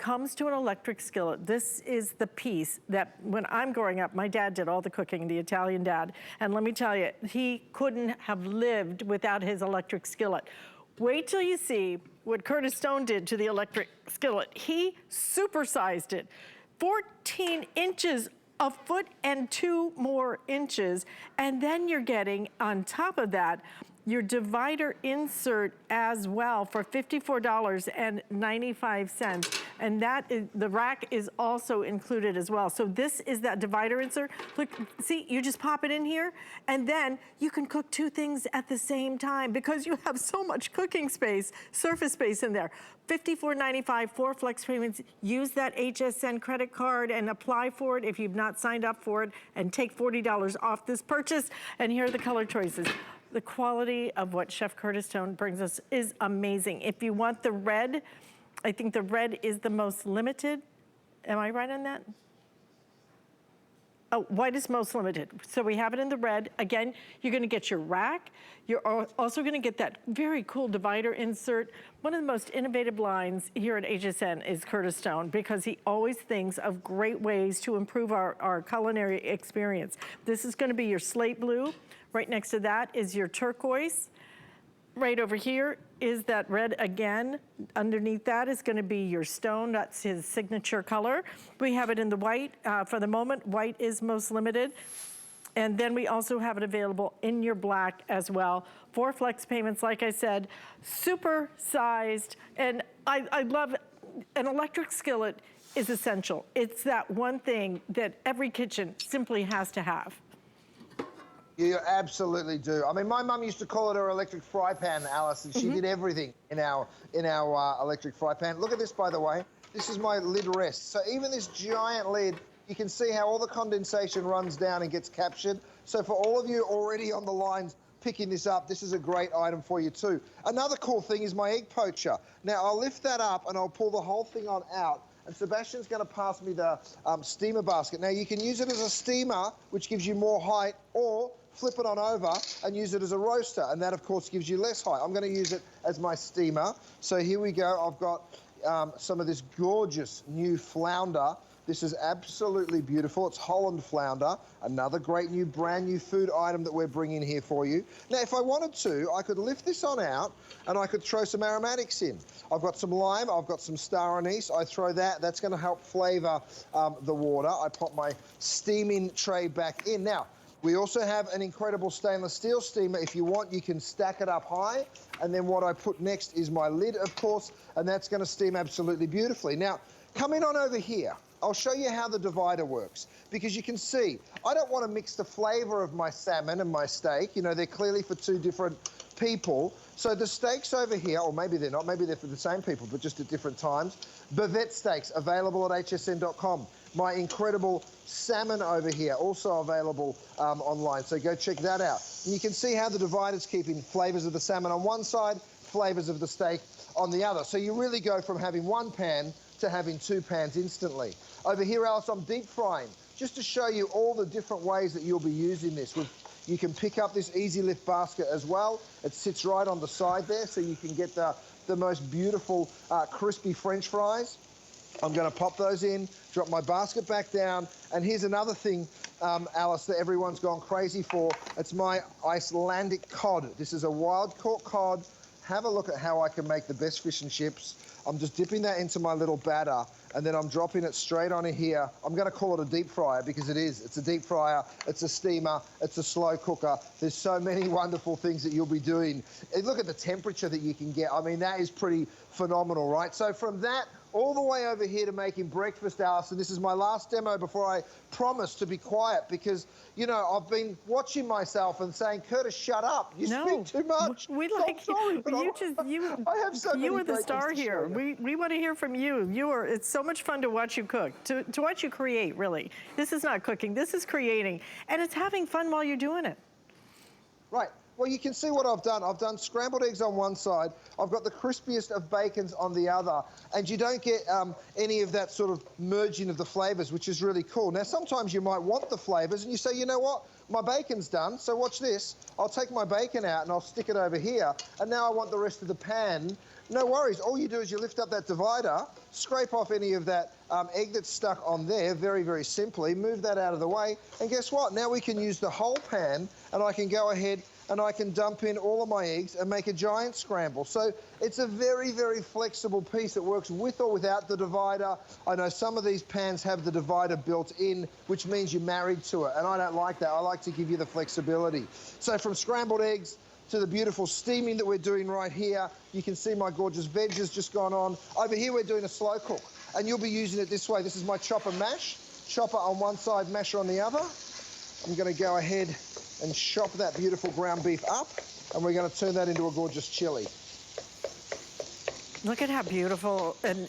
comes to an electric skillet. This is the piece that when I'm growing up, my dad did all the cooking, the Italian dad. And let me tell you, he couldn't have lived without his electric skillet. Wait till you see what Curtis Stone did to the electric skillet. He supersized it. 14 inches, a foot and 2 more inches. And then you're getting, on top of that, your divider insert as well for $54.95. And that is, the rack is also included as well. So this is that divider insert. Look, see, you just pop it in here, and then you can cook 2 things at the same time because you have so much cooking space, surface space in there. $54.95, 4 flex payments. Use that HSN credit card and apply for it if you've not signed up for it, and take $40 off this purchase. And here are the color choices. The quality of what Chef Curtis Stone brings us is amazing. If you want the red, I think the red is the most limited. Am I right on that? Oh, white is most limited. So we have it in the red. Again, you're gonna get your rack. You're also gonna get that very cool divider insert. One of the most innovative lines here at HSN is Curtis Stone, because he always thinks of great ways to improve our culinary experience. This is gonna be your slate blue. Right next to that is your turquoise. Right over here is that red again. Underneath that is gonna be your stone. That's his signature color. We have it in the white. For the moment, white is most limited. And then we also have it available in your black as well. 4 flex payments, like I said, super sized. And I love an electric skillet is essential. It's that one thing that every kitchen simply has to have. You absolutely do. I mean, my mum used to call it her electric fry pan, Alice, and she did everything in our electric fry pan. Look at this, by the way. This is my lid rest. So even this giant lid, you can see how all the condensation runs down and gets captured. So for all of you already on the lines picking this up, this is a great item for you too. Another cool thing is my egg poacher. Now, I'll lift that up and I'll pull the whole thing on out. And Sebastian's going to pass me the steamer basket. Now, you can use it as a steamer, which gives you more height, or flip it on over and use it as a roaster, and that of course gives you less height. I'm going to use it as my steamer. So here we go. I've got some of this gorgeous new flounder. This is absolutely beautiful. It's Holland flounder, another great new brand new food item that we're bringing here for you. Now, if I wanted to, I could lift this on out and I could throw some aromatics in. I've got some lime, I've got some star anise. I throw that. That's going to help flavor the water. I pop my steaming tray back in. Now, we also have an incredible stainless steel steamer. If you want, you can stack it up high. And then what I put next is my lid, of course, and that's going to steam absolutely beautifully. Now, coming on over here, I'll show you how the divider works, because you can see, I don't want to mix the flavor of my salmon and my steak. You know, they're clearly for 2 different people. So the steaks over here, or maybe they're not, maybe they're for the same people, but just at different times. Bavette steaks, available at hsn.com. My incredible salmon over here, also available online, so go check that out. And you can see how the divider's keeping flavors of the salmon on one side, flavors of the steak on the other. So you really go from having 1 pan to having 2 pans instantly. Over here, Alice, I'm deep frying, just to show you all the different ways that you'll be using this. You can pick up this easy lift basket as well. It sits right on the side there, so you can get the most beautiful crispy French fries. I'm going to pop those in, drop my basket back down, and here's another thing, Alice, that everyone's gone crazy for. It's my Icelandic cod. This is a wild caught cod. Have a look at how I can make the best fish and chips. I'm just dipping that into my little batter, and then I'm dropping it straight onto here. I'm going to call it a deep fryer because it is. It's a deep fryer, it's a steamer, it's a slow cooker. There's so many wonderful things that you'll be doing. And look at the temperature that you can get. I mean, that is pretty phenomenal, right? So from that all the way over here to making breakfast, Alice, and this is my last demo before I promise to be quiet, because, you know, I've been watching myself and saying, Curtis, shut up. You speak too much. We like sorry, you. I have so many you are the great star things to here. share. We want to hear from you. It's so much fun to watch you cook, to watch you create, really. This is not cooking, this is creating. And it's having fun while you're doing it. Right. Well, you can see what I've done. I've done scrambled eggs on one side. I've got the crispiest of bacons on the other. And you don't get any of that sort of merging of the flavours, which is really cool. Now, sometimes you might want the flavours and you say, you know what? My bacon's done, so watch this. I'll take my bacon out and I'll stick it over here. And now I want the rest of the pan. No worries. All you do is you lift up that divider, scrape off any of that egg that's stuck on there very, very simply, move that out of the way. And guess what? Now we can use the whole pan and I can go ahead and I can dump in all of my eggs and make a giant scramble. So it's a very, very flexible piece that works with or without the divider. I know some of these pans have the divider built in, which means you're married to it, and I don't like that. I like to give you the flexibility. So from scrambled eggs to the beautiful steaming that we're doing right here, you can see my gorgeous veg has just gone on. Over here we're doing a slow cook, and you'll be using it this way. This is my chopper mash. Chopper on one side, masher on the other. I'm going to go ahead and chop that beautiful ground beef up, and we're going to turn that into a gorgeous chili. Look at how beautiful, and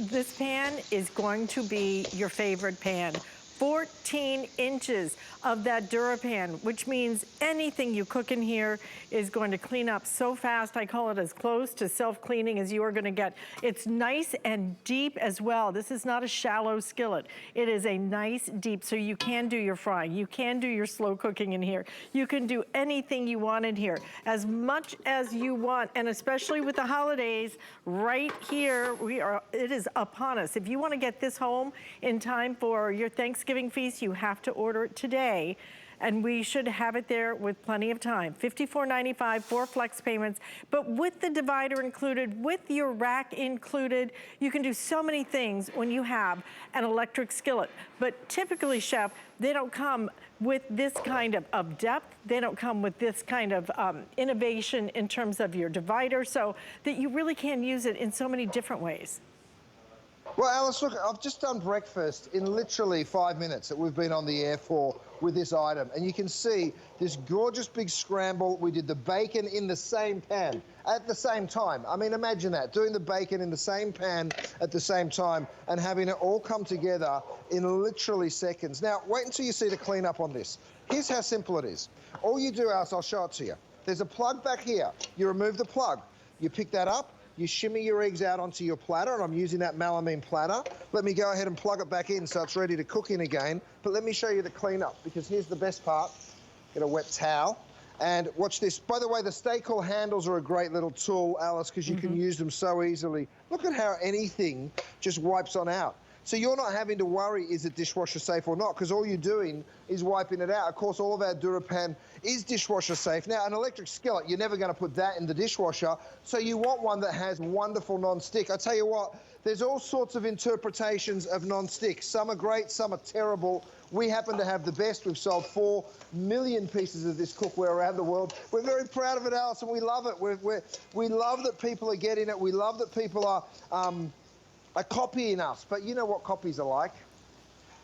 this pan is going to be your favorite pan. 14 inches of that DuraPan, which means anything you cook in here is going to clean up so fast. I call it as close to self-cleaning as you are gonna get. It's nice and deep as well. This is not a shallow skillet. It is a nice deep, so you can do your frying. You can do your slow cooking in here. You can do anything you want in here, as much as you want, and especially with the holidays, right here, it is upon us. If you wanna get this home in time for your Thanksgiving feast, you have to order it today, and we should have it there with plenty of time. $54.95 for flex payments, but with the divider included, with your rack included, you can do so many things when you have an electric skillet. But typically, Chef, they don't come with this kind of depth. They don't come with this kind of innovation in terms of your divider, so that you really can use it in so many different ways. Well, Alice, look, I've just done breakfast in literally 5 minutes that we've been on the air for with this item. And you can see this gorgeous big scramble. We did the bacon in the same pan at the same time. I mean, imagine that, doing the bacon in the same pan at the same time and having it all come together in literally seconds. Now, wait until you see the cleanup on this. Here's how simple it is. All you do, Alice, I'll show it to you. There's a plug back here. You remove the plug. You pick that up. You shimmy your eggs out onto your platter, and I'm using that melamine platter. Let me go ahead and plug it back in so it's ready to cook in again. But let me show you the cleanup, because here's the best part. Get a wet towel. And watch this. By the way, the stay-cool handles are a great little tool, Alice, because you can use them so easily. Look at how anything just wipes on out. So you're not having to worry, is it dishwasher safe or not, because all you're doing is wiping it out. Of course, all of our DuraPan is dishwasher safe. Now, an electric skillet, you're never going to put that in the dishwasher, so you want one that has wonderful non-stick. I tell you what, there's all sorts of interpretations of non-stick. Some are great, some are terrible. We happen to have the best. We've sold 4 million pieces of this cookware around the world. We're very proud of it, Alice, and we love it. We love that people are getting it. We love that people are copying us. But you know what copies are like?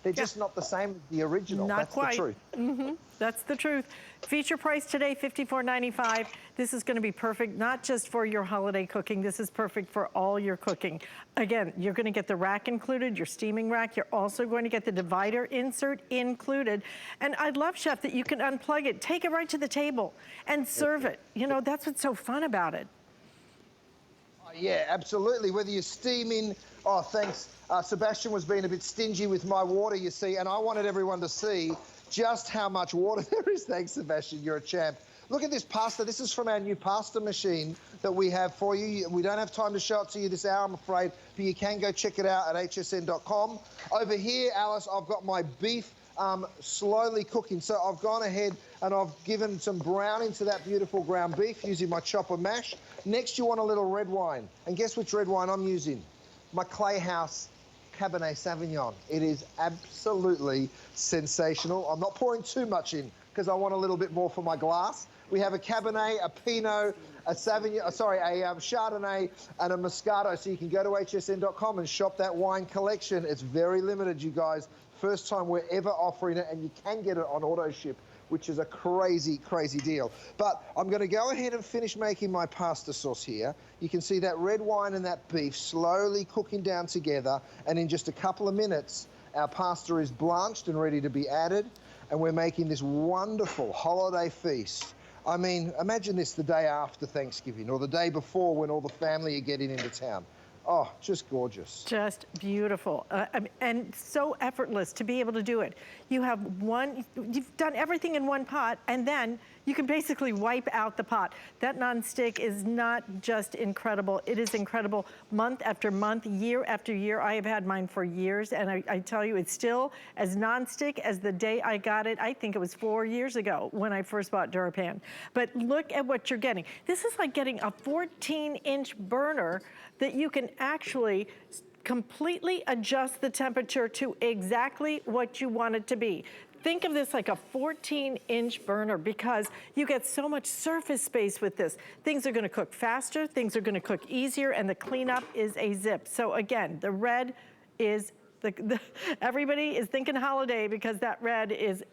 They're just not the same as the original. Not quite. That's the truth. That's the truth. Feature price today, $54.95. This is going to be perfect, not just for your holiday cooking. This is perfect for all your cooking. Again, you're going to get the rack included, your steaming rack. You're also going to get the divider insert included. And I'd love, Chef, that you can unplug it, take it right to the table, and serve it. You know, that's what's so fun about it. Yeah, absolutely. Whether you're steaming, oh, thanks. Sebastian was being a bit stingy with my water, you see, and I wanted everyone to see just how much water there is. Thanks, Sebastian. You're a champ. Look at this pasta. This is from our new pasta machine that we have for you. We don't have time to show it to you this hour, I'm afraid, but you can go check it out at hsn.com. Over here, Alice, I've got my beef slowly cooking. So I've gone ahead and I've given some browning to that beautiful ground beef using my chopper mash. Next, you want a little red wine. And guess which red wine I'm using? My Clay House Cabernet Sauvignon. It is absolutely sensational. I'm not pouring too much in because I want a little bit more for my glass. We have a Cabernet, a Pinot, a Sauvignon, a Chardonnay, and a Moscato. So you can go to hsn.com and shop that wine collection. It's very limited, you guys. First time we're ever offering it, and you can get it on auto ship, which is a crazy, crazy deal. But I'm going to go ahead and finish making my pasta sauce here. You can see that red wine and that beef slowly cooking down together, and in just a couple of minutes, our pasta is blanched and ready to be added, and we're making this wonderful holiday feast I mean, imagine this the day after Thanksgiving or the day before when all the family are getting into town. Oh, just gorgeous. Just beautiful. And so effortless to be able to do it. You have you've done everything in one pot, and then you can basically wipe out the pot. That nonstick is not just incredible, it is incredible month after month, year after year. I have had mine for years, and I tell you, it's still as nonstick as the day I got it. I think it was 4 years ago when I first bought DuraPan. But look at what you're getting. This is like getting a 14-inch burner that you can actually completely adjust the temperature to exactly what you want it to be. Think of this like a 14-inch burner because you get so much surface space with this. Things are gonna cook faster, things are gonna cook easier, and the cleanup is a zip. So again, the red is, everybody is thinking holiday because that red is